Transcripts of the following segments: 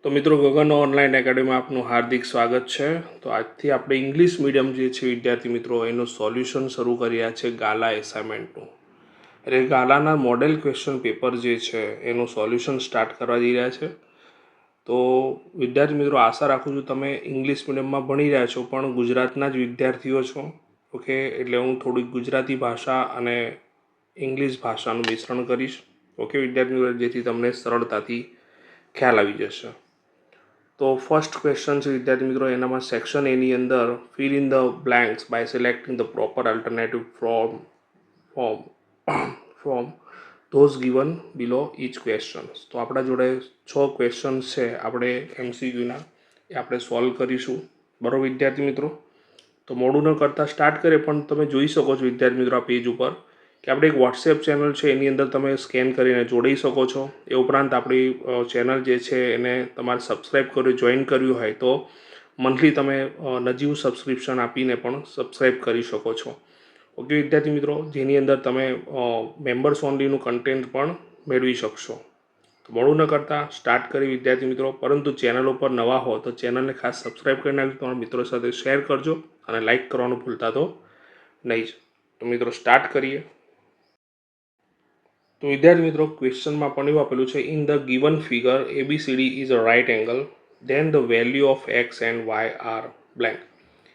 તો મિત્રો ગગન ઓનલાઈન એકેડમીમાં આપનું હાર્દિક સ્વાગત છે। તો આજથી આપણે ઇંગ્લિશ મીડિયમ જે છે વિદ્યાર્થી મિત્રો એનું સોલ્યુશન શરૂ કર્યા છે ગાલા એસાઇનમેન્ટનું। એટલે ગાલાના મોડેલ ક્વેશ્ચન પેપર જે છે એનું સોલ્યુશન સ્ટાર્ટ કરવા જઈ રહ્યા છે। તો વિદ્યાર્થી મિત્રો આશા રાખું છું તમે ઇંગ્લિશ મીડિયમમાં ભણી રહ્યા છો પણ ગુજરાતના જ વિદ્યાર્થીઓ છો। ઓકે, એટલે હું થોડીક ગુજરાતી ભાષા અને ઇંગ્લિશ ભાષાનું મિશ્રણ કરીશ। ઓકે વિદ્યાર્થી મિત્રો, જેથી તમને સરળતાથી ખ્યાલ આવી જશે। તો ફર્સ્ટ ક્વેશ્ચન છે વિદ્યાર્થી મિત્રો, એનામાં સેક્શન એની અંદર fill in the blanks by selecting the proper alternative from those given below each question. તો આપણા જોડે 6 ક્વેશ્ચન્સ છે આપણે એમસીક્યુના, એ આપણે સોલ્વ કરીશું। બરાબર વિદ્યાર્થી મિત્રો, તો મોડું ન કરતાં સ્ટાર્ટ કરીએ। પણ તમે જોઈ શકો છો વિદ્યાર્થી મિત્રો આ પેજ ઉપર કે આપણે એક વોટ્સએપ ચેનલ છે એની અંદર તમે સ્કેન કરીને જોડાઈ શકો છો। એ ઉપરાંત આપણી ચેનલ જે છે એને તમારે સબસ્ક્રાઈબ કર્યું, જોઈન કર્યું હોય તો મંથલી તમે નજીવું સબસ્ક્રિપ્શન આપીને પણ સબસ્ક્રાઈબ કરી શકો છો। ઓકે વિદ્યાર્થી મિત્રો, જેની અંદર તમે મેમ્બર્સ ઓનલીનું કન્ટેન્ટ પણ મેળવી શકશો। તો મોડું ન કરતાં સ્ટાર્ટ કરી વિદ્યાર્થી મિત્રો, પરંતુ ચેનલ ઉપર નવા હો તો ચેનલને ખાસ સબસ્ક્રાઈબ કરી નાખજો, તમારા મિત્રો સાથે શેર કરજો અને લાઇક કરવાનું ભૂલતા તો નહીં જ। તો મિત્રો સ્ટાર્ટ કરીએ। તો વિદ્યાર્થી મિત્રો ક્વેશ્ચનમાં પણ એવું આપેલું છે, in the given figure ABCD is a right angle then the value of x and y are blank.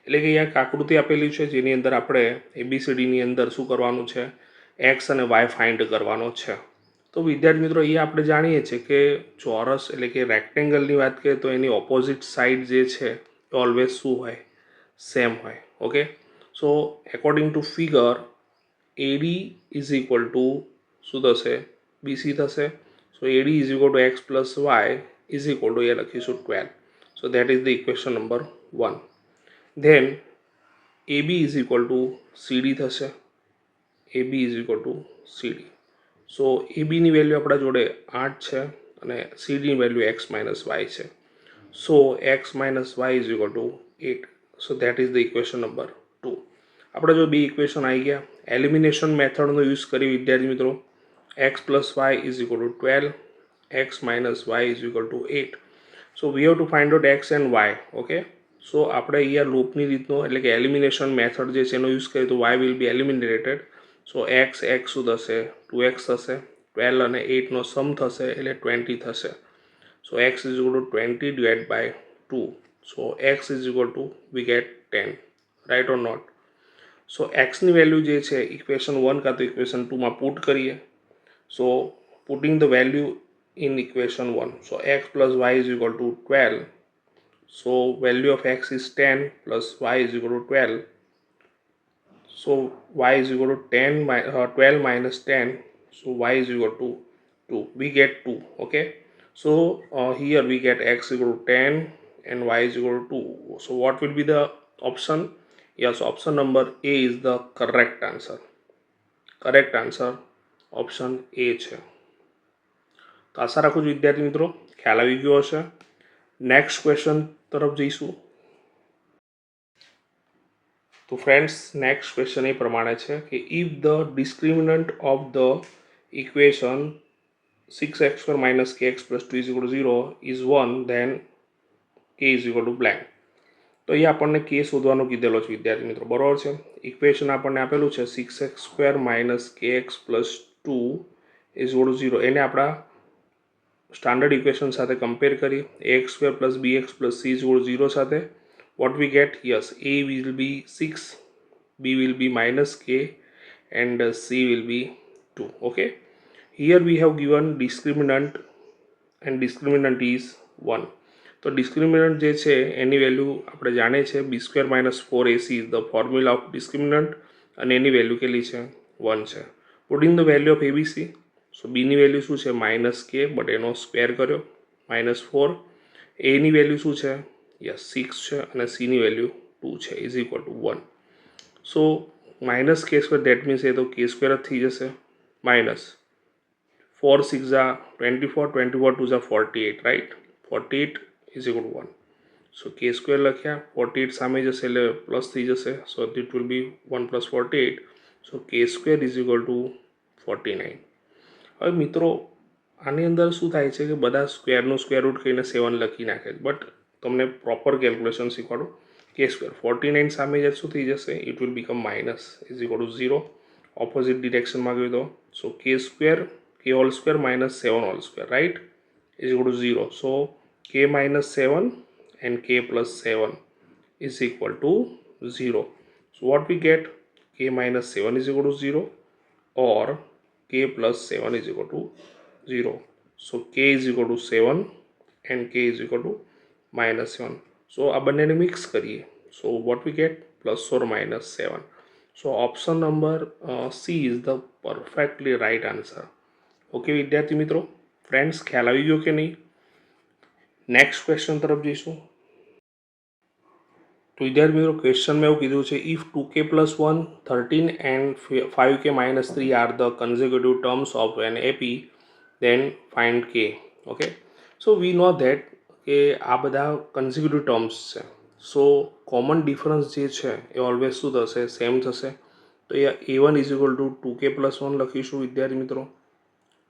એટલે કે અહીંયા એક આકૃતિ આપેલી છે જેની અંદર આપણે ABCDની અંદર શું કરવાનું છે, એક્સ અને વાય ફાઇન્ડ કરવાનો છે। તો વિદ્યાર્થી મિત્રો અહીંયા આપણે જાણીએ છીએ કે ચોરસ એટલે કે રેક્ટેંગલની વાત કરીએ તો એની ઓપોઝિટ સાઇડ જે છે એ ઓલવેઝ શું હોય, સેમ હોય। Okay, so according to figure AD is equal to શું થશે, BC થશે। So AD is equal to x plus y is equal to એ લખીશું 12। So that is the equation number 1। Then AB is equal to CD થશે। AB is equal to CD। So ABની value આપણા જોડે 8 છે અને CDની વેલ્યુ એક્સ માઇનસ વાય છે। So x minus y is equal two 8। So that is the equation number 2। આપણે જો બે ઇક્વેશન આવી ગયા, એલિમિનેશન મેથડનો યુઝ કરી વિદ્યાર્થી મિત્રો, x plus y is equal to 12, x minus y is equal to 8. So we have to find out x and y. Okay, so આપણે અહીંયા લૂપની રીતનો એટલે કે એલિમિનેશન મેથડ જે છે એનો યુઝ કરીએ તો y will be eliminated. So x શું થશે, 2x થશે, 12 અને 8નો સમ થશે એટલે 20 થશે। So x is equal to 20 divided by 2. So x is equal to we get 10, right or not? So x ની વેલ્યુ જે છે ઇક્વેશન 1 કાં તો ઇક્વેશન 2માં પુટ કરીએ। So putting the value in equation 1, so x plus y is equal to 12. So value of x is 10 plus y is equal to 12. So y is equal to 12 minus 10. So y is equal to 2. We get 2. Okay. So here we get x equal to 10 and y is equal to 2. So what will be the option? Yes, option number A is the correct answer. Correct answer option A છે। તો આશા રાખું છું વિદ્યાર્થી મિત્રો ખ્યાલ આવી ગયો હશે। નેક્સ્ટ ક્વેશ્ચન તરફ જઈશું। તો ફ્રેન્ડ્સ નેક્સ્ટ ક્વેશ્ચન એ પ્રમાણે છે કે if the discriminant of the equation 6x² - kx + 2 = 0 is 1 then k is equal to blank. તો અહીંયા આપણને કે શોધવાનો કીધેલો છે વિદ્યાર્થી મિત્રો, બરાબર છે। ઇક્વેશન આપણને આપેલું છે 6x² - kx + 2 is equal to 0। એને આપણા સ્ટાન્ડર્ડ ઇક્વેશન સાથે કમ્પેર કરી, ax² + bx + c is equal to 0 સાથે what we get, yes, a will be 6, b will be -k and c will be 2. Okay, here we have given discriminant and discriminant is 1. તો discriminant જે છે એની value આપણે જાણીએ છીએ b² - 4ac is the formula of discriminant અને એની value કેટલી છે, 1 છે। Putting the value of abc, so બીની વેલ્યુ શું છે, -k બટ એનો સ્ક્વેર કર્યો, -4। એની વેલ્યુ શું છે, યસ 6 છે અને સીની વેલ્યુ 2 છે is equal to 1। So -k² that means એ તો k² જ થઈ જશે, -4 6 = 24, 24 2 = 48, right, 48 is equal to 1। So k² લખ્યા, 48 સામે જશે એટલે પ્લસ થઈ જશે, સો it will be 1 + 48, so k² is equal two 49। હવે મિત્રો આની અંદર શું થાય છે કે બધા સ્ક્વેરનું સ્ક્વેર રૂટ કહીને 7 લખી નાખે છે, બટ તમને પ્રોપર કેલ્ક્યુલેશન શીખવાડું. કે સ્ક્વેર 49 સામે જ શું થઈ જશે, it will become minus is equal to 0. Opposite ડિરેક્શનમાં ગયું તો so k square k whole square minus 7 whole square, right, is equal to 0. So k minus 7 and k plus 7 is equal to 0. So what we get, k minus 7 is equal to 0 or k plus 7 is equal to 0. So k is equal to 7 and k is equal to minus 7. So આ બંનેને mix કરીએ, so what we get, plus or minus 7. So option number C is the perfectly right answer. Okay વિદ્યાર્થી મિત્રો, friends ખ્યાલ આવી ગયો કે નહીં? નેક્સ્ટ ક્વેશ્ચન તરફ જઈશું. તો વિદ્યાર્થી મિત્રો, ક્વેશ્ચનમાં એવું કીધું છે, if 2k plus 1, 13 and 5k minus 3 are the consecutive terms of an AP, then find k. Okay, so we know that કે આ બધા કન્ઝિક્યુટિવ ટર્મ્સ છે. સો કોમન ડિફરન્સ જે છે એ ઓલવેઝ શું થશે, સેમ થશે. તો એ A1 is equal two 2k plus 1 લખીશું વિદ્યાર્થી મિત્રો,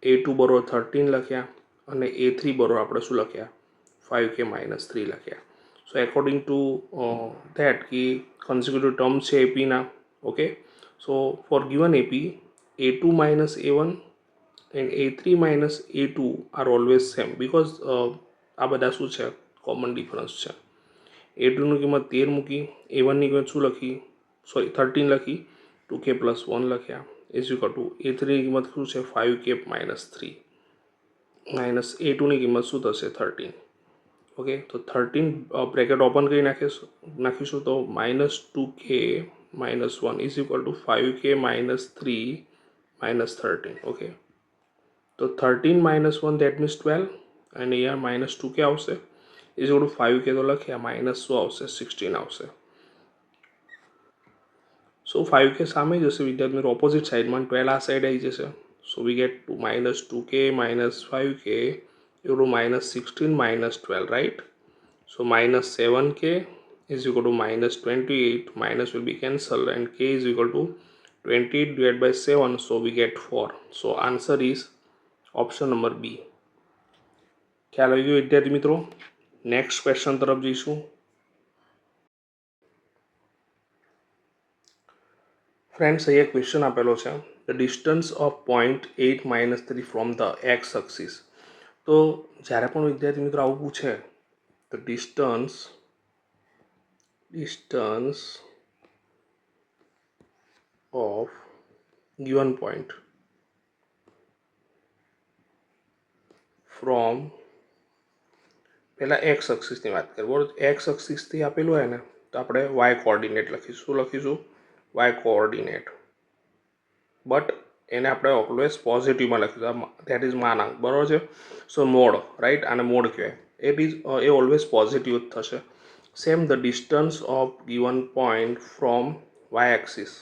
A2 બરોબર 13 લખ્યા અને A3 બરોબર આપણે શું લખ્યા, 5k minus 3 લખ્યા. સો એકોર્ડિંગ ટુ ધેટ કે કન્ઝિક્યુટિવ ટર્મ છે એપીના. Okay, so for given AP A2 minus A1 and A3 minus A2 are always same because આ બધા શું છે, કોમન ડિફરન્સ છે. A2ની કિંમત 13 મૂકી, A1ની કિંમત શું લખી, સોરી 13 લખી, 2k plus 1 લખ્યા ઇઝ ઇક્વલ ટુ A3ની કિંમત શું છે, 5k minus 3 માઇનસ A2ની કિંમત શું થશે, 13. ઓકે, તો 13 બ્રેકેટ ઓપન કરી નાખીશું તો minus 2k minus 1 is equal two 5k minus 3 minus 13. Okay, તો 13 minus 1 દેટ મીન્સ 12 અને અહીંયા માઇનસ 2k આવશે ઇઝ ઇક્વલ ટુ 5k તો લખ્યા, માઇનસ શું આવશે, 16 આવશે. સો 5k સામે જશે વિદ્યાર્થી મિત્રો, ઓપોઝિટ સાઈડમાં 12 આ સાઈડ આવી જશે. So we get two minus 2k minus 5k equal to minus 16 minus 12, right? So minus 7k is equal to minus 28, minus will be cancelled and k is equal to 28 divided by 7, so we get 4. So answer is option number B. ખ્યાલ આવી ગયો વિદ્યાર્થી મિત્રો? Next question તરફ જઈશું. Friends અહીંયા question આપેલો છે, the distance of point 8 minus 3 from the x axis. તો જ્યારે પણ વિદ્યાર્થી મિત્રો આવું પૂછે તો distance of given point from, પહેલાં એક્સ એક્સિસની વાત કરીએ, બરાબર. એક્સ એક્સિસથી આપેલું હોય ને તો આપણે વાય કોઓર્ડિનેટ લખીશું. શું લખીશું? Y coordinate. બટ એને આપણે ઓલવેઝ પોઝિટિવમાં લખીશું, ધેટ ઇઝ માનાંક, બરાબર છે. સો મોડ, રાઈટ, આને મોડ કહેવાય. એ ઓલવેઝ પોઝિટિવ જ થશે. Same the distance of given point from y axis,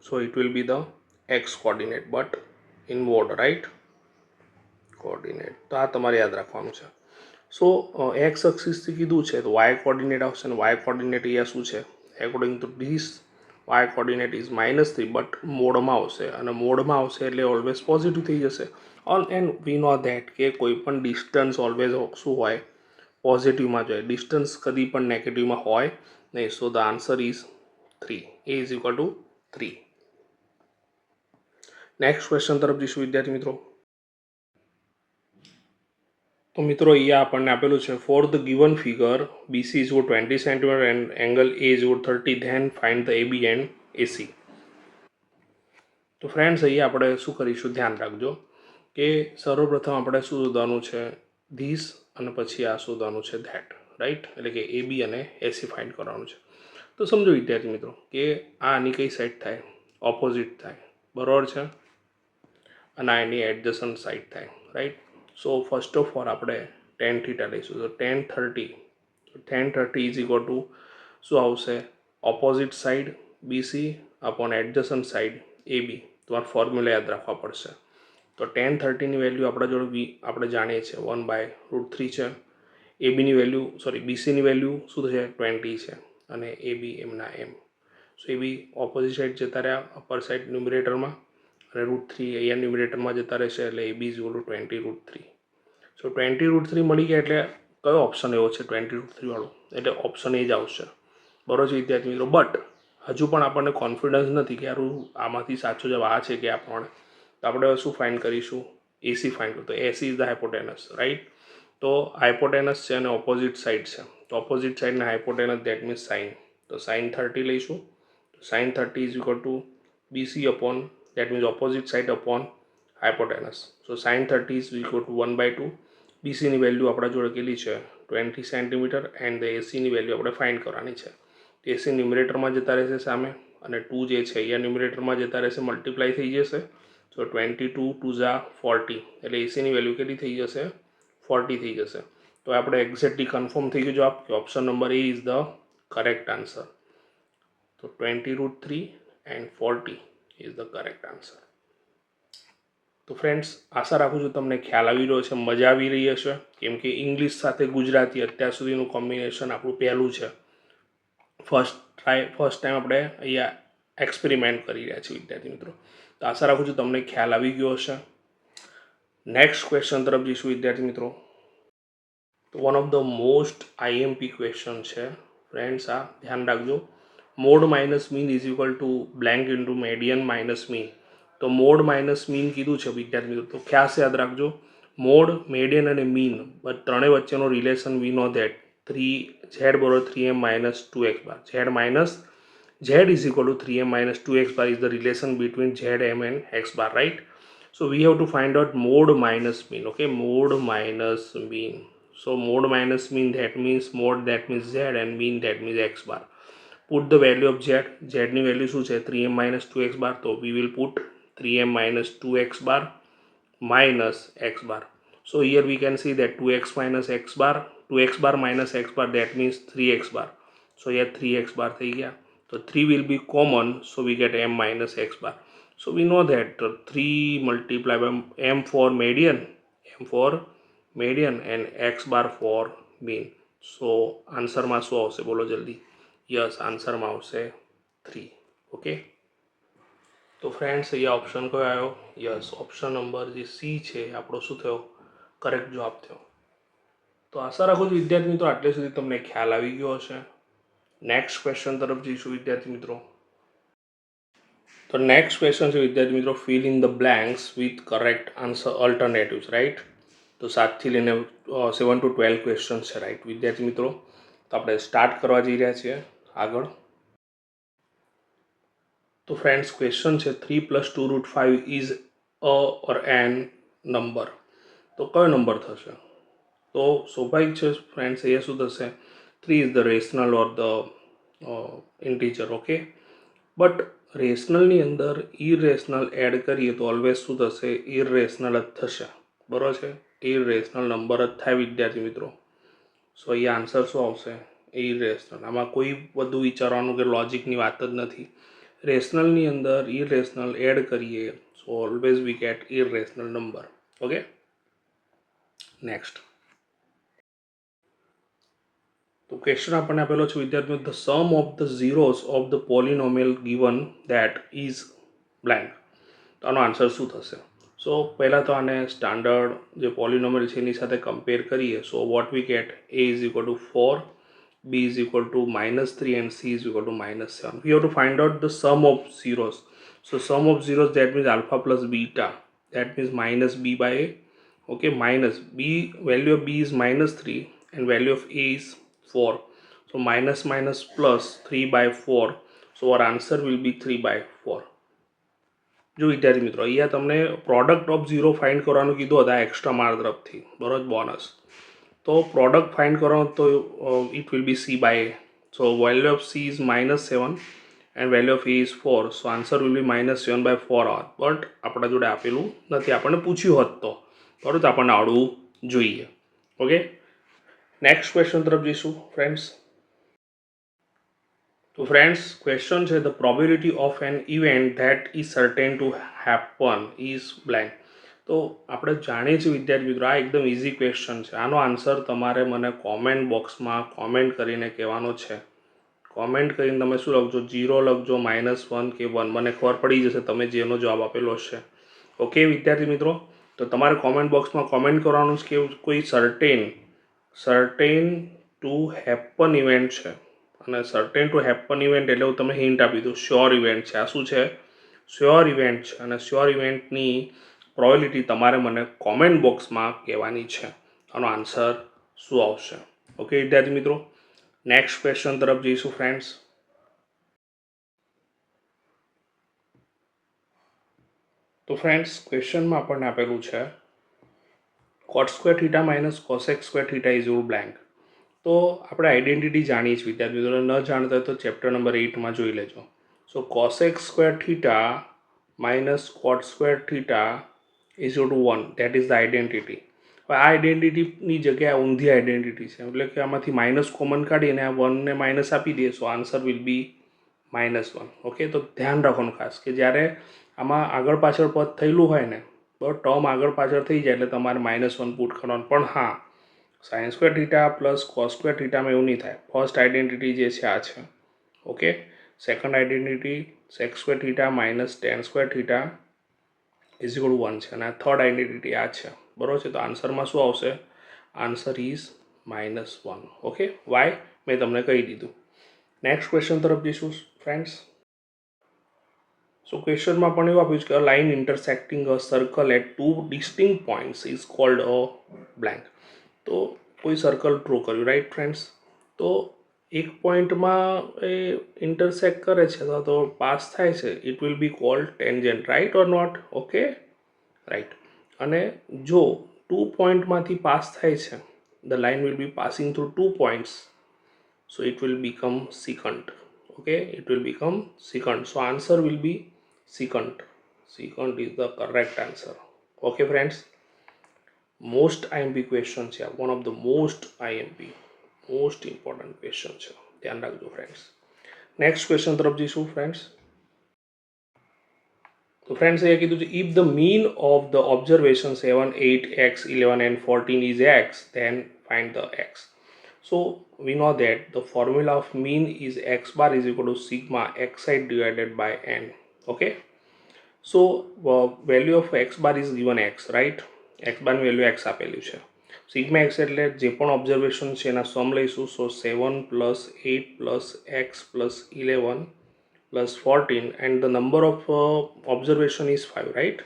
so it will be the x coordinate but in mod, right, coordinate. તો આ તમારે યાદ રાખવાનું છે. સો એક્સ એક્સિસથી કીધું છે તો વાય કોઓર્ડિનેટ આવશે, અને વાય કોઓર્ડિનેટ અહીંયા શું છે, according to this y coordinate is -3 but મોડમાં આવશે, અને મોડમાં આવશે એટલે ઓલવેઝ પોઝિટિવ થઈ જશે. All and we know that કે કોઈ પણ ડિસ્ટન્સ ઓલવેઝ શું હોય, પોઝિટિવમાં જ હોય. ડિસ્ટન્સ કદી પણ નેગેટિવમાં હોય નહીં. So the answer is 3. A is equal to 3. Next question તરફ જઈશું વિદ્યાર્થી મિત્રો. તો મિત્રો અહીંયા આપણને આપેલું છે, for the given figure BC is equal 20 cm and angle A is equal 30, then find the AB and AC. તો ફ્રેન્ડ્સ અહીંયા આપણે શું કરીશું, ધ્યાન રાખજો કે સર્વપ્રથમ આપણે શું શોધવાનું છે, ધીસ, અને પછી આ શોધવાનું છે ધેટ, રાઈટ, એટલે કે AB અને AC ફાઇન્ડ કરવાનું છે. તો સમજો વિદ્યાર્થી મિત્રો કે આ આની કઈ સાઈડ થાય, ઓપોઝિટ થાય, બરાબર છે, અને આ એની એડજસન્ટ સાઈડ થાય, right. So first of all આપણે tan θ લઈશું. તો tan 30 ઇઝ ઇક્વલ ટુ શું આવશે, opposite side BC upon adjacent side AB. તમારે ફોર્મ્યુલા યાદ રાખવા પડશે. તો tan 30ની વેલ્યુ આપણા જોડે આપણે જાણીએ છીએ 1/√3 છે. ABની વેલ્યુ, સોરી, BCની વેલ્યુ શું થશે, 20 છે, અને AB એમના એમ. સો AB ઓપોઝિટ સાઈડ જતા રહ્યા અપર સાઈડ ન્યુમરેટરમાં, અને √3 અહીંયા ન્યુમિનેટરમાં જતા રહેશે એટલે AB = 20√3. સો 20√3 મળી ગયા એટલે કયો ઓપ્શન એવો છે 20√3 વાળો, એટલે ઓપ્શન એ જ આવશે. બરોબર છે વિદ્યાર્થી મિત્રો. બટ હજુ પણ આપણને કોન્ફિડન્સ નથી કે યાર આમાંથી સાચો જવાબ આ છે કે આ પ્રમાણે. તો આપણે શું ફાઇન્ડ કરીશું? AC ફાઇન્ડ કરીશું. તો AC ઇઝ ધ હાઇપોટેનસ, રાઈટ. તો હાઇપોટેનસ છે અને ઓપોઝિટ સાઇડ છે. તો ઓપોઝિટ સાઇડના હાઇપોટેનસ દેટ મીન્સ સાઇન. તો sin 30 લઈશું. sin 30 = BC upon that means opposite side upon hypotenuse. So sin 30 is equal to 1/2. BC ની વેલ્યુ આપણા જોડે કેટલી છે 20 સેન્ટીમીટર એન્ડ AC ની વેલ્યુ આપણે ફાઇન્ડ કરવાની છે. AC ન્યુમરેટરમાં જતા રહેશે સામે અને 2 જે છે અહીંયા ન્યુમરેટરમાં જતા રહેશે, મલ્ટીપ્લાય થઈ જશે. સો 22 2 * 40 એટલે AC ની વેલ્યુ કેટલી થઈ જશે 40 થઈ જશે. તો આપણે એક્ઝેક્ટલી કન્ફર્મ થઈ ગયું જવાબ કે option number A is the correct answer. તો 20√3 and 40 is the correct answer. તો ફ્રેન્ડ્સ, આશા રાખું છું તમને ખ્યાલ આવી રહ્યો છે, મજા આવી રહી હશે, કેમ કે ઇંગ્લિશ સાથે ગુજરાતી અત્યાર સુધીનું કોમ્બિનેશન આપણું પહેલું છે. ફર્સ્ટ ટાઈમ આપણે અહીંયા એક્સપેરિમેન્ટ કરી રહ્યા છીએ વિદ્યાર્થી મિત્રો. તો આશા રાખું છું તમને ખ્યાલ આવી ગયો હશે. નેક્સ્ટ ક્વેશ્ચન તરફ જઈશું વિદ્યાર્થી મિત્રો. તો one of the most IMP question છે ફ્રેન્ડ્સ, આ ધ્યાન રાખજો. Mode minus mean is equal to blank into median minus mean. તો મોડ માઇનસ મીન કીધું છે વિદ્યાર્થી મિત્રો. તો ખાસ યાદ રાખજો, મોડ, મેડિયન અને મીન ત્રણેય વચ્ચેનો relation we know that z = 3m - 2x bar. Z is equal to 3m - 2x bar is the relation between zm and x bar, right? So we have to find out mode minus mean. Okay, mode minus mean. So mode minus mean that means mode that means z and mean that means x bar. Put the value of z ની value શું છે 3m - 2x bar. તો we will put 3m - 2x bar minus x bar. So here we can see that 2x minus x bar, 2x bar minus x bar that means 3x bar. So here 3x bar થઈ ગયા. So 3 will be common, so we get m minus x bar. So we know that 3 multiplied by m for median and x bar for mean. So આન્સરમાં શું આવશે બોલો જલ્દી? Yes, આન્સરમાં આવશે 3. Okay, તો friends અહીંયા option કયો આવ્યો? યસ, ઓપ્શન નંબર જે સી છે આપણો શું થયો? કરેક્ટ જવાબ થયો. તો આશા રાખું છું વિદ્યાર્થી મિત્રો આટલે સુધી તમને ખ્યાલ આવી ગયો હશે. નેક્સ્ટ ક્વેશ્ચન તરફ જઈશું વિદ્યાર્થી મિત્રો. તો નેક્સ્ટ ક્વેશ્ચન છે વિદ્યાર્થી મિત્રો, fill in the blanks with correct answer alternatives, right. તો 7 થી લઈને 7 to 12 ક્વેશ્ચન છે, રાઈટ વિદ્યાર્થી મિત્રો. તો આપણે સ્ટાર્ટ કરવા જઈ રહ્યા છીએ આગળ. તો ફ્રેન્ડ્સ ક્વેશ્ચન છે 3 + 2√5 is a or an number. તો કયો નંબર થશે? તો સ્વાભાવિક છે ફ્રેન્ડ્સ, અહીંયા શું થશે 3 is the rational or the integer. Okay, but રેશનલની અંદર ઇરેશનલ એડ કરીએ તો ઓલવેઝ શું થશે? ઇરેશનલ જ થશે. બરાબર છે, ઇરેશનલ નંબર જ થાય વિદ્યાર્થી મિત્રો. સો અહીંયા આન્સર શું આવશે? ઇરેશનલ. આમાં કોઈ બધું વિચારવાનું કે લોજિકની વાત જ નથી. રેશનલની અંદર ઇરેશનલ એડ કરીએ so always we get irrational number. Okay, next. તો ક્વેશ્ચન આપણને આપેલો છે વિદ્યાર્થીઓ, the sum of the zeros of the polynomial given that is blank. તો આનો આન્સર શું થશે? સો પહેલાં તો આને સ્ટાન્ડર્ડ જે પોલિનોમિયલ છે એની સાથે કમ્પેર કરીએ. So what we get? a is equal to 4, b is equal to -3 and c is equal to -7. We have to find out the sum of zeros. So sum of zeros that means alpha plus beta, that means minus b by a. Okay, minus b, value of b is -3 and value of a is 4. So minus plus 3 by 4. So our answer will be 3 by 4. જો વિદ્યાર્થી મિત્રો અહીંયા તમને product of zero find કરવાનું કીધું હતા extra mark તરફથી, બરોબર, બોનસ. તો પ્રોડક્ટ ફાઇન્ડ કરવાનું તો it will B c by a. So value of c is -7 and value of a is 4. So answer will B -7 by 4 આવત. બટ આપણા જોડે આપેલું નથી, આપણને પૂછ્યું હોત તો બરાબર, તો આપણને આવડવું જોઈએ. ઓકે, નેક્સ્ટ ક્વેશ્ચન તરફ જઈશું ફ્રેન્ડ્સ. તો ફ્રેન્ડ્સ ક્વેશ્ચન છે the probability of N event that is certain to happen is blank. તો આપણે જાણીએ છીએ વિદ્યાર્થી મિત્રો આ એકદમ ઇઝી ક્વેશ્ચન છે. આનો આન્સર તમારે મને કોમેન્ટ બોક્સમાં કોમેન્ટ કરીને કહેવાનો છે. કોમેન્ટ કરીને તમે શું લખજો, 0 લખજો, -1 કે 1, મને ખબર પડી જશે તમે જેનો જવાબ આપેલો હશે. ઓકે વિદ્યાર્થી મિત્રો, તો તમારે કોમેન્ટ બોક્સમાં કોમેન્ટ કરવાનું છે કે કોઈ સર્ટેન ટુ હેપન ઇવેન્ટ છે, અને સર્ટેન ટુ હેપન ઇવેન્ટ એટલે હું તમે હિન્ટ આપી દઉં, શ્યોર ઇવેન્ટ છે. આ શું છે? શ્યોર ઇવેન્ટ છે, અને શ્યોર ઇવેન્ટની પ્રોબેબિલિટી તમારે મને કોમેન્ટ બોક્સમાં કહેવાની છે. આનો આન્સર શું આવશે? ઓકે વિદ્યાર્થી મિત્રો, નેક્સ્ટ ક્વેશ્ચન તરફ જઈશું ફ્રેન્ડ્સ. તો ફ્રેન્ડ્સ ક્વેશ્ચનમાં આપણને આપેલું છે cot square theta minus cosec square theta is equal blank. તો આપણે આઈડેન્ટિટી જાણીએ છીએ વિદ્યાર્થી મિત્રો, ન જાણતા હોય તો ચેપ્ટર નંબર 8માં જોઈ લેજો. So cosec square theta minus cot square theta is equal to 1, that is the identity. હવે આ આઈડેન્ટિટીની જગ્યાએ ઊંધી આઈડેન્ટિટી છે, એટલે કે આમાંથી માઇનસ કોમન કાઢીને આ 1ને માઇનસ આપી દઈએ, સો આન્સર વિલ બી -1. ઓકે, તો ધ્યાન રાખવાનું ખાસ કે જ્યારે આમાં આગળ પાછળ પદ થયેલું હોય ને, બરાબર, ટર્મ આગળ પાછળ થઈ જાય એટલે તમારે -1 પુટ કરવાનું. પણ હા, sine square theta plus cos square થીટામાં એવું નહીં થાય. ફર્સ્ટ આઈડેન્ટિટી જે છે આ છે. Okay, second identity sec square theta minus tan square theta is equal to 1 છે, અને આ થર્ડ આઈડેન્ટિટી આ છે. બરાબર છે, તો આન્સરમાં શું આવશે? Answer is -1. ઓકે, વાય મેં તમને કહી દીધું. નેક્સ્ટ ક્વેશ્ચન તરફ જઈશું ફ્રેન્ડ્સ. સો ક્વેશ્ચનમાં પણ એવું આપ્યું છે કે a line intersecting a circle at 2 distinct points is called a blank. તો કોઈ સર્કલ ડ્રો કર્યું, રાઈટ ફ્રેન્ડ્સ. તો એક પોઈન્ટમાં એ ઇન્ટરસેક્ટ કરે છે તો પાસ થાય છે, it will be called tangent, right or not? Okay, right. અને જો 2 પોઈન્ટમાંથી પાસ થાય છે, the line will be passing through 2 points, so it will become secant. Okay, it will become secant, so answer will be secant. Secant is the correct answer. Okay friends, most IMP question છે, one of the most IMP, most important question છે, ધ્યાન રાખજો friends. Next question તરફ જઈશું friends. તો friends અહીંયા કીધું છે if the mean of the observation 7, 8, x, 11 and 14 is x, then find the x. So we know that the formula of mean is x bar is equal to sigma xi divided by n. Okay, so value of x bar is given x, right? x bar ની value x આપેલી છે. Sigma x એટલે જે પણ observation છે એના સમ લઈશું. સો 7 + 8 + x + 11 + 14 and the number of observation is 5, right?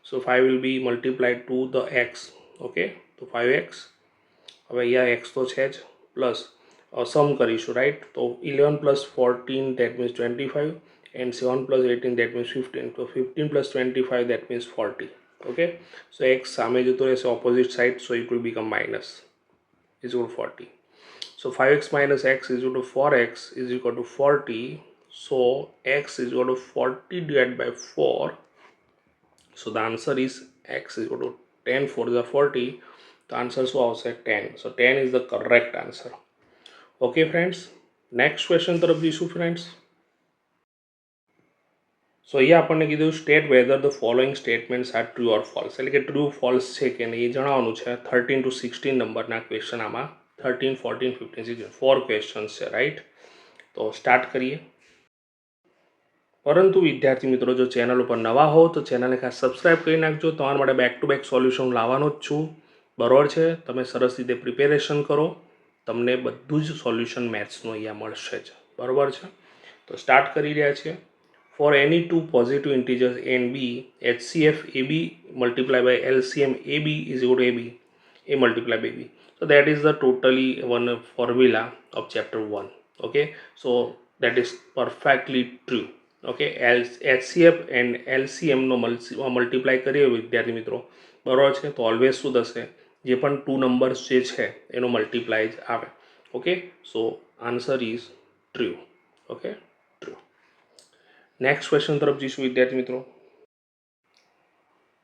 So 5 will be multiplied to the x. Okay, તો 5x. હવે અહીંયા x તો છે જ, પ્લસ સમ કરીશું, રાઈટ? તો 11 + 14 that means 25 and 7 + 18 that means 15. તો 15 + 25 that means 40. Okay, so x સામે જતો રહેશે opposite side, so it will become minus is equal to 40. So 5x minus x is equal to 4x is equal to 40. So x is equal to 40 divided by 4. So the answer is x is equal to 10 4 is 40. The answer is also 10. So 10 is the correct answer. Okay friends, next question તરફ જઈશું friends. સો અહીંયા આપણને કીધું state whether the following statements are true or false, એટલે કે true false છે કે નહીં એ જણાવવાનું છે. 13 to 16 નંબરના ક્વેશ્ચન આમાં 13, 14, 15, 16 4 ક્વેશ્ચન્સ છે, રાઈટ? તો સ્ટાર્ટ કરીએ. પરંતુ વિદ્યાર્થી મિત્રો, જો ચેનલ ઉપર નવા હો તો ચેનલને ખાસ સબસ્ક્રાઈબ કરી નાખજો. તમારા માટે બેક ટુ બેક સોલ્યુશન લાવવાનો જ છું, બરોબર છે? તમે સરસ રીતે પ્રિપેરેશન કરો, તમને બધું જ સોલ્યુશન મેથ્સનું અહીંયા મળશે જ, બરોબર છે? તો સ્ટાર્ટ કરી રહ્યા છીએ. For any two positive integers a and b, HCF AB multiplied by LCM AB is equal to AB, A multiplied by B. So that is the totally one formula of chapter 1. Okay, so that is perfectly true. Okay, HCF and LCMનો multiply કરીએ વિદ્યાર્થી મિત્રો, બરાબર છે? તો always શું થશે, જે પણ 2 નંબર્સ જે છે એનો મલ્ટીપ્લાય જ આવે. Okay, so answer is true. Okay, true. Next question તરફ જઈશું વિદ્યાર્થી મિત્રો.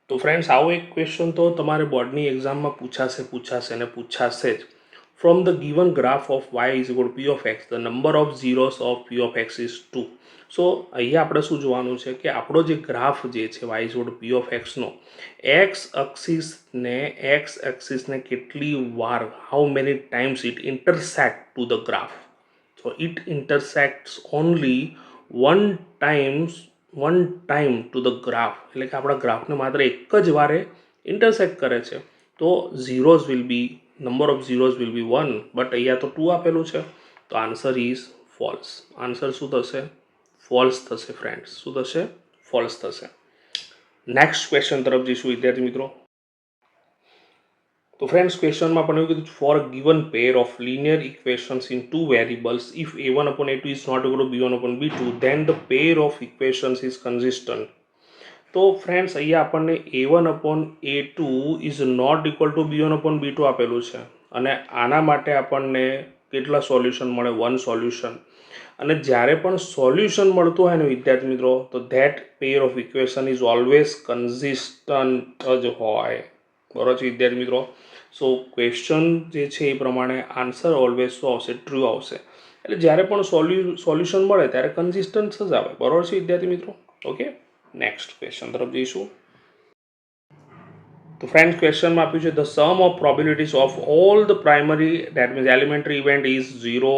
તો ફ્રેન્ડ્સ આવો એક ક્વેશ્ચન તો તમારે બોર્ડની એક્ઝામમાં પૂછાશે અને પૂછાશે જ. From the given graph of y is equal to p of x, the number of zeros of p of x is 2. સો અહીંયા આપણે શું જોવાનું છે કે આપણો જે ગ્રાફ જે છે y is equal to p of x no x એક્સિસને કેટલી વાર, how many times it intersect to the graph, So it intersects only one time to the graph, એટલે કે આપણા ગ્રાફને માત્ર એક જ વારે ઇન્ટરસેક્ટ કરે છે. તો zeros will be number of zeros will be 1, but અહીંયા તો 2 આપેલું છે, તો આન્સર ઇઝ ફોલ્સ. આન્સર શું થશે? ફોલ્સ થશે ફ્રેન્ડ્સ. શું થશે? ફોલ્સ થશે. નેક્સ્ટ ક્વેશ્ચન તરફ જઈશું વિદ્યાર્થી મિત્રો. તો ફ્રેન્ડ્સ ક્વેશ્ચનમાં પણ એવું કીધું, for given pair of linear equations in two variables if a1 upon a2 is not equal to b1 upon b2 then the pair of equations is consistent. તો ફ્રેન્ડ્સ અહીંયા આપણને a1 upon a2 is not equal to b1 upon b2 આપેલું છે, અને આના માટે આપણને કેટલા સોલ્યુશન મળે? 1 સોલ્યુશન. અને જ્યારે પણ સોલ્યુશન મળતું હોય ને વિદ્યાર્થી મિત્રો, તો that pair of equation is always consistent જ હોય. બરાબર છે વિદ્યાર્થી મિત્રો? સો ક્વેશ્ચન જે છે એ પ્રમાણે આન્સર ઓલવેઝ શું આવશે? ટ્રુ આવશે. એટલે જ્યારે પણ સોલ્યુશન મળે ત્યારે કન્સિસ્ટન્ટ જ આવે. બરાબર છે વિદ્યાર્થી મિત્રો? ઓકે, નેક્સ્ટ ક્વેશ્ચન તરફ જઈશું. તો ફ્રેન્ડ્સ ક્વેશ્ચનમાં આપ્યું છે, the sum of probabilities of all the primary that means elementary event is 0.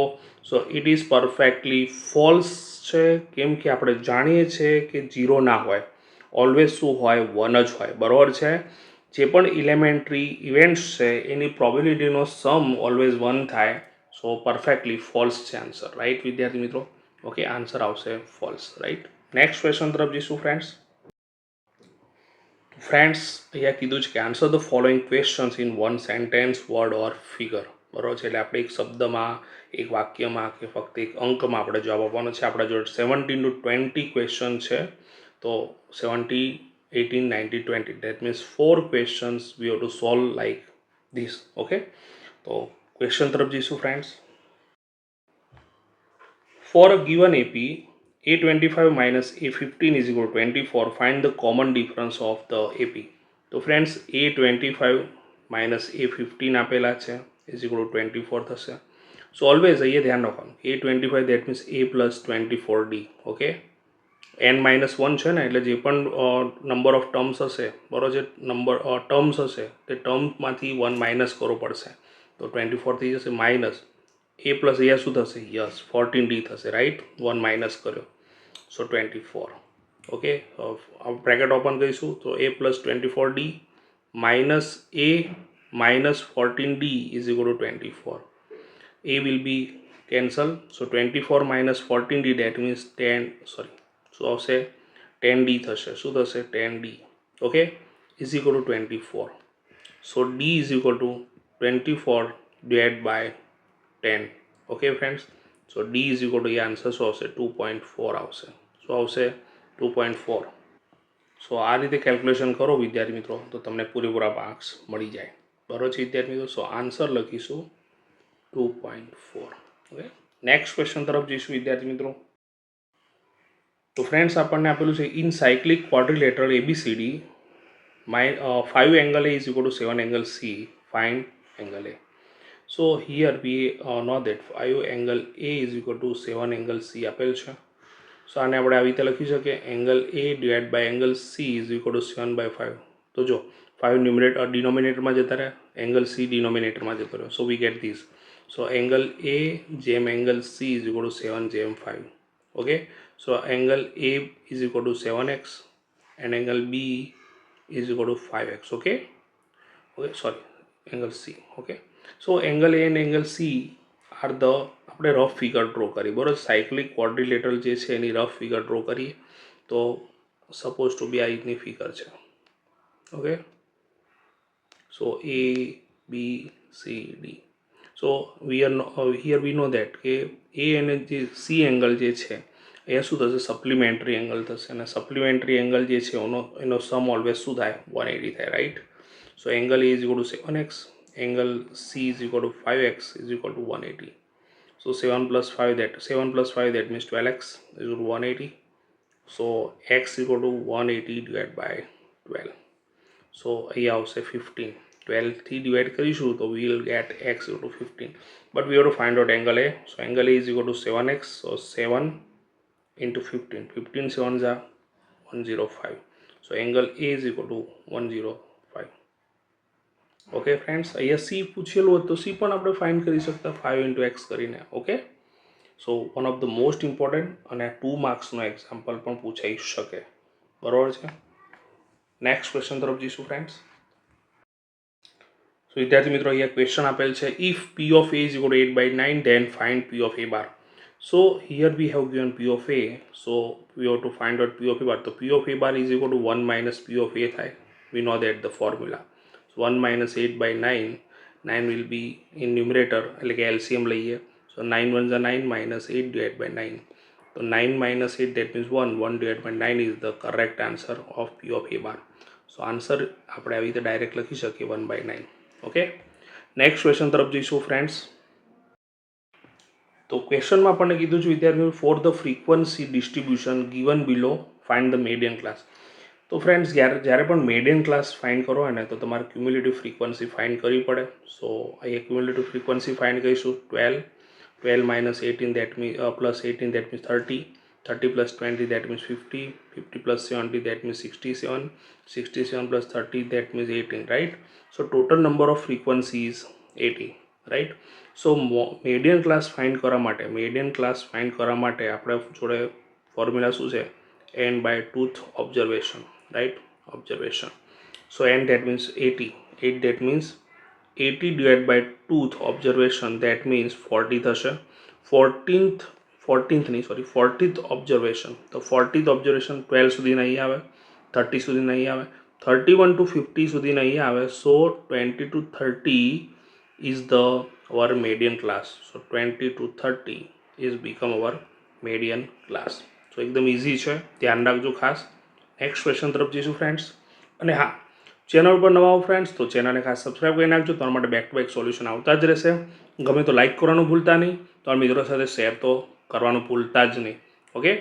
So it is perfectly false છે. કેમ કે આપણે જાણીએ છીએ કે 0 ના હોય, ઓલવેઝ શું હોય? 1 જ હોય. બરાબર છે? જે પણ એલિમેન્ટરી ઇવેન્ટ્સ છે એની પ્રોબેબિલિટીનો સમ ઓલવેઝ 1 થાય. સો પરફેક્ટલી ફોલ્સ છે આન્સર. રાઈટ વિદ્યાર્થી મિત્રો? ઓકે, આન્સર આવશે ફોલ્સ. રાઈટ. નેક્સ્ટ ક્વેશ્ચન તરફ જઈશું ફ્રેન્ડ્સ. ફ્રેન્ડ્સ અહીંયા કીધું છે કે answer the following questions in one sentence, word or figure. બરાબર છે? એટલે આપણે એક શબ્દમાં, એક વાક્યમાં કે ફક્ત એક અંકમાં આપણે જવાબ આપવાનો છે. આપણા જોડે 17 to 20 ક્વેશ્ચન છે. તો 70, 18, 19, 20 that means 4 questions we have to solve like this. Okay, તો ક્વેશ્ચન તરફ જઈશું friends. For a given AP, A25 minus A15 is equal to 24. Find the common difference of the AP. તો friends A25 minus A15 આપેલા છે is equal to 24 થશે. સો always અહીંયા ધ્યાન રાખવાનું, A25 that means A plus 24D. Okay, n-1 છે ને, એટલે જે પણ નંબર ઓફ ટર્મ્સ હશે, બરાબર, જે નંબર ટર્મ્સ હશે તે ટર્મમાંથી 1 માઇનસ કરવો પડશે. તો 24 થઈ જશે માઇનસ a પ્લસ અહીંયા શું થશે? યસ, 14D થશે. રાઈટ, 1 માઇનસ કર્યો, સો 24. ઓકે, બ્રેકેટ ઓપન કરીશું તો a plus 24D minus a minus 14D is equal two 24. a will be cancel, so 24 minus 14D that means 10, sorry, શું આવશે? 10D થશે. શું થશે? 10D. Okay, is equal two 24. So D is equal two 24 divided by 10. Okay friends, so D is equal to, A answer શું આવશે? 2.4 આવશે. શું આવશે? 2.4. સો આ રીતે કેલ્ક્યુલેશન કરો વિદ્યાર્થી મિત્રો, તો તમને પૂરેપૂરા માર્ક્સ મળી જાય. બરાબર છે વિદ્યાર્થી મિત્રો? સો આન્સર લખીશું 2.4. ઓકે, નેક્સ્ટ ક્વેશ્ચન તરફ જઈશું વિદ્યાર્થી મિત્રો. તો ફ્રેન્ડ્સ આપણને આપેલું છે, in cyclic quadrilateral ABCD 5 angle A is equal to 7 angle C, find angle A. So here we know that 5 angle A is equal to 7 angle C આપેલ છે. સો આને આપણે આવી રીતે લખી શકીએ, angle A divide by angle C is equal to 7/5. તો જો 5 ડિનોમિનેટરમાં જતા રહ્યા, એંગલ C ડિનોમિનેટરમાં જતો રહ્યો. So we get this. So angle A જેમ angle C is equal to 7 જેમ 5. Okay, so angle A is equal to 7x and angle B is equal to 5x. Okay, okay, sorry, angle C. Okay, so angle A and angle C are the, આપણે rough figure draw કરીએ. બરાબર, cyclic ક્વોડ્રિલેટરલ જે છે એની rough figure draw કરીએ. તો suppose two બી આ રીતની figure છે. Okay, so A B C D. So here we know that કે A અને જે C એંગલ જે છે એ શું થશે? સપ્લિમેન્ટરી એંગલ થશે. અને સપ્લિમેન્ટરી એંગલ જે છે એનો સમ ઓલવેઝ શું થાય? 180 થાય. Right. So angle A is equal to 7x, angle C is equal to 5x is equal two 180. So 7 plus 5 that means 12x is equal to 180. So x is equal to 180 divided by 12. So અહીંયા આવશે 15. 12 થી divide કરીશું તો we will get x equal to 15. But we have to find out angle A. So angle A is equal to 7x. So 7 into 15. 15 7s are 105. So angle A is equal to 105. Okay friends, અહીંયા C પૂછેલું હતું તો C પણ આપણે find કરી શકતા 5 into x કરીને. Okay, so one of the most important અને 2 માર્ક્સનો example પણ પૂછાઈ શકે. બરાબર છે. નેક્સ્ટ ક્વેશ્ચન તરફ જઈશું ફ્રેન્ડ્સ. સો વિદ્યાર્થી મિત્રો અહીંયા ક્વેશ્ચન આપેલ છે, if p of a is equal to 8/9 then find p of a bar. So here we have given p of a, so we have to find out p of a bar. So p of a bar is equal to 1 minus p of a થાય. We know that the formula. So 1 minus 8/9, 9 will be in numerator એટલે કે LCM લઈએ. So 9 ones are 9 minus 8 divided by 9. So 9 minus 8 that means 1 divided by 9 is the correct answer of p of a bar. So answer આપણે આવી રીતે direct લખી શકીએ 1/9. Okay. Next question તરફ જઈશું ફ્રેન્ડ્સ. તો ક્વેશ્ચનમાં આપણને કીધું છે વિદ્યાર્થીઓ, for the frequency distribution given below find the median class. તો ફ્રેન્ડ્સ જ્યારે પણ મીડિયન ક્લાસ ફાઇન્ડ કરો હોય ને તો તમારે ક્યુમ્યુલેટિવ ફ્રીક્વન્સી ફાઇન્ડ કરવી પડે. સો અહીંયા ક્યુમ્યુલેટિવ ફ્રીક્વન્સી ફાઇન્ડ કરીશું 12 minus 18 that means plus 18 that means 30 plus 20 that means 50 plus 70 that means 67 plus 30 that means 18, right? So total number of frequency is 80, right? So median class find કરવા માટે આપણે જોડે formula શું છે, n by tooth observation, right? Observation. So n that means 80, 8 that means 80 divided by tooth observation that means 40 થશે. 40th observation, તો 40th observation 12 સુધી નહીં આવે, 30 સુધી નહીં આવે, 31 to 50 સુધી નહીં આવે. So 20 to 30 is the our median class. So 20 to 30 is become our median class. So એકદમ ઇઝી છે, ધ્યાન રાખજો ખાસ. નેક્સ્ટ ક્વેશ્ચન તરફ જઈશું ફ્રેન્ડ્સ. અને હા, ચેનલ પર નવા હો ફ્રેન્ડ્સ તો ચેનલને ખાસ સબસ્ક્રાઈબ કરી નાખજો. તમારા માટે બેક ટુ બેક સોલ્યુશન આવતા જ રહેશે. ગમે તો લાઇક કરવાનું ભૂલતા નહીં, તમારા મિત્રો સાથે શેર તો કરવાનું ભૂલતા જ નહીં. ઓકે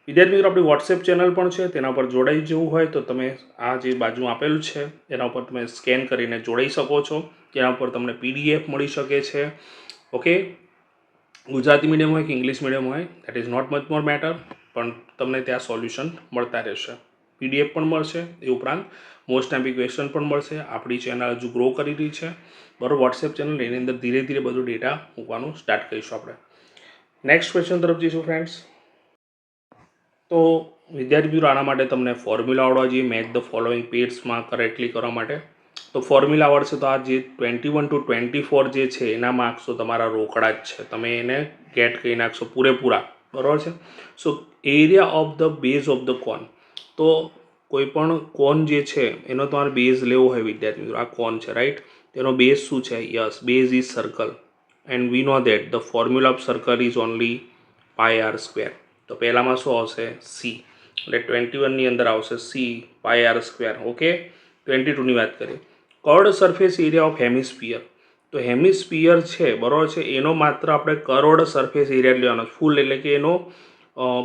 વિદ્યાર્થી મિત્રો, આપણી વોટ્સએપ ચેનલ પણ છે, તેના પર જોડાઈ જવું હોય તો તમે આ જે બાજુ આપેલું છે એના ઉપર તમે સ્કેન કરીને જોડાઈ શકો છો. તેના ઉપર તમને PDF મળી શકે છે. ઓકે, ગુજરાતી મીડિયમ હોય કે ઇંગ્લિશ મીડિયમ હોય that is not much more matter, પણ તમને ત્યાં સોલ્યુશન મળતા રહેશે. PDF પણ મળશે, એ ઉપરાંત મોસ્ટ એમ્પી ક્વેશ્ચન પણ મળશે. આપણી ચેનલ હજુ ગ્રો કરી રહી છે, બરાબર. વોટ્સએપ ચેનલ એની અંદર ધીરે ધીરે બધું ડેટા મૂકવાનું સ્ટાર્ટ કરીશું આપણે. નેક્સ્ટ ક્વેશ્ચન તરફ જઈશું ફ્રેન્ડ્સ. તો વિદ્યાર્થી મિત્રો, આના માટે તમને ફોર્મ્યુલા આવડવા જોઈએ મેચ ધ ફોલોઈંગ પેર્સમાં કરેક્ટલી કરવા માટે. તો ફોર્મ્યુલા આવડશે તો આ જે 21 to 24 જે છે એના માર્ક્સ તો તમારા રોકડા જ છે, તમે એને ગેટ કરી નાખશો પૂરેપૂરા, બરાબર છે. So area of the base of the cone, તો કોઈ પણ કોન જે છે એનો તમારે બેઝ લેવો હોય વિદ્યાર્થી મિત્રો, આ કોન છે રાઈટ, તેનો બેઝ શું છે? Yes, base is circle and we know that the formula of circle is only πr². તો પહેલામાં શું આવશે? સી, એટલે 21ની અંદર આવશે સી πr². ઓકે, 22ની વાત કરીએ. Curved surface area of hemisphere, તો હેમિસ્ફિયર છે, બરાબર છે, એનો માત્ર આપણે કર્ડ સરફેસ એરિયા લેવાનો, ફૂલ એટલે કે એનો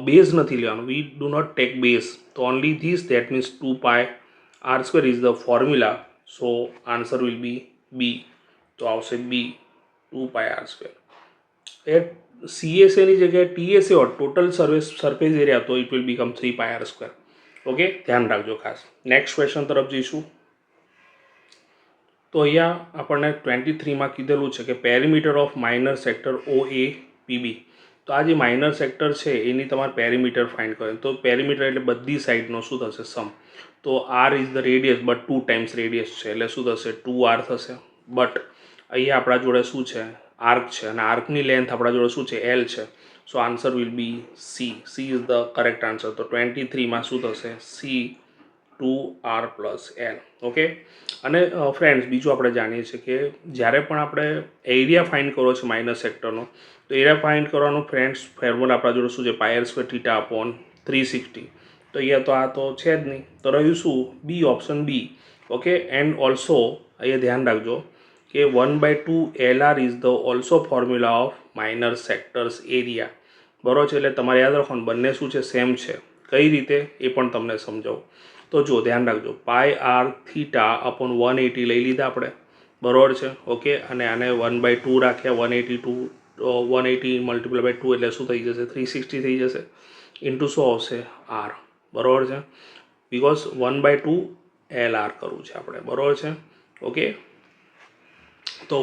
બેઝ નથી લેવાનો. We do not take base, તો only this that means 2πr² is the formula. So answer will be B, તો આવશે બી 2πr². એ CSAની જગ્યાએ TSA હોત, ટોટલ સરફેસ એરિયા, તો it will become 3πr². Okay, ધ્યાન રાખજો ખાસ. નેક્સ્ટ ક્વેશ્ચન તરફ જઈશું. તો અહીંયા આપણને 23માં કીધેલું છે કે perimeter of minor sector OAPB. તો આ જે માઇનર સેક્ટર છે એની તમારે પેરીમીટર ફાઇન્ડ કરે. તો પેરીમીટર એટલે બધી સાઈડનો શું થશે? સમ. તો R is the radius, but 2 times radius છે એટલે શું થશે? 2R થશે. બટ અહીંયા આપણા જોડે શું છે? આર્ક છે, અને આર્કની લેન્થ આપણા જોડે શું છે? L છે. So answer will be C. C is the correct answer. તો 23માં શું થશે? C 2R + L. ઓકે. અને ફ્રેન્ડ્સ, બીજું આપણે જાણીએ છીએ કે જ્યારે પણ આપણે એરિયા ફાઇન્ડ કરવો છે માઇનર સેક્ટરનો, તો એરિયા ફાઇન્ડ કરવાનું ફ્રેન્ડ્સ ફોર્મ્યુલા આપણા જોડે શું છે? πr²θ/360. તો અહીંયા તો આ તો છે જ નહીં, તો રહ્યું શું? B, option B. Okay. And also અહીંયા ધ્યાન રાખજો કે 1/2 LR is the also formula of minor sectors area, બરાબર છે. એટલે તમારે યાદ રાખવાનું બંને શું છે? સેમ છે. કઈ રીતે એ પણ તમને સમજાવું. તો જો ધ્યાન રાખજો, πr/180 લઈ લીધા આપણે, બરાબર છે. ઓકે, અને આને 1/2 રાખ્યા, 180 મલ્ટીપ્લાય બાય 2 એટલે શું થઈ જશે? 360 થઈ જશે. ઇન્ટુ શું આવશે? R, બરાબર છે. બિકોઝ 1/2 LR કરવું છે આપણે, બરાબર છે. ઓકે. તો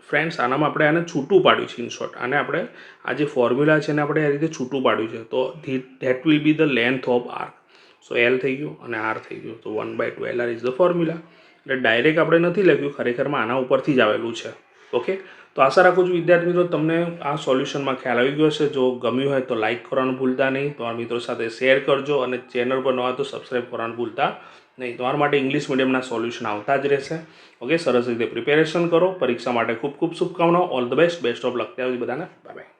ફ્રેન્ડ્સ આનામાં આપણે આને છૂટું પાડ્યું છે ઇન શોર્ટ. આને આપણે આ જે ફોર્મ્યુલા છે એને આપણે આ રીતે છૂટું પાડ્યું છે. તો that will be the length of arc. So L થઈ ગયું અને આર થઈ ગયું. તો 1/2 LR ઇઝ ધ ફોર્મ્યુલા. એટલે ડાયરેક્ટ આપણે નથી લખ્યું, ખરેખરમાં આના ઉપરથી જ આવેલું છે. ઓકે, તો આશા રાખું છું વિદ્યાર્થી મિત્રો તમને આ સોલ્યુશનમાં ખ્યાલ આવી ગયો હશે. જો ગમ્યું હોય તો લાઇક કરવાનું ભૂલતા નહીં, તમારા મિત્રો સાથે શેર કરજો અને ચેનલ પર નવા તો સબસ્ક્રાઈબ કરવાનું ભૂલતા નહીં. તમારા માટે ઇંગ્લિશ મીડિયમના સોલ્યુશન આવતા જ રહેશે. ઓકે, સરસ રીતે પ્રિપેરેશન કરો. પરીક્ષા માટે ખૂબ ખૂબ શુભકામનાઓ. All the best. Best of luck. ત્યાં સુધી બધાને બાય બાય.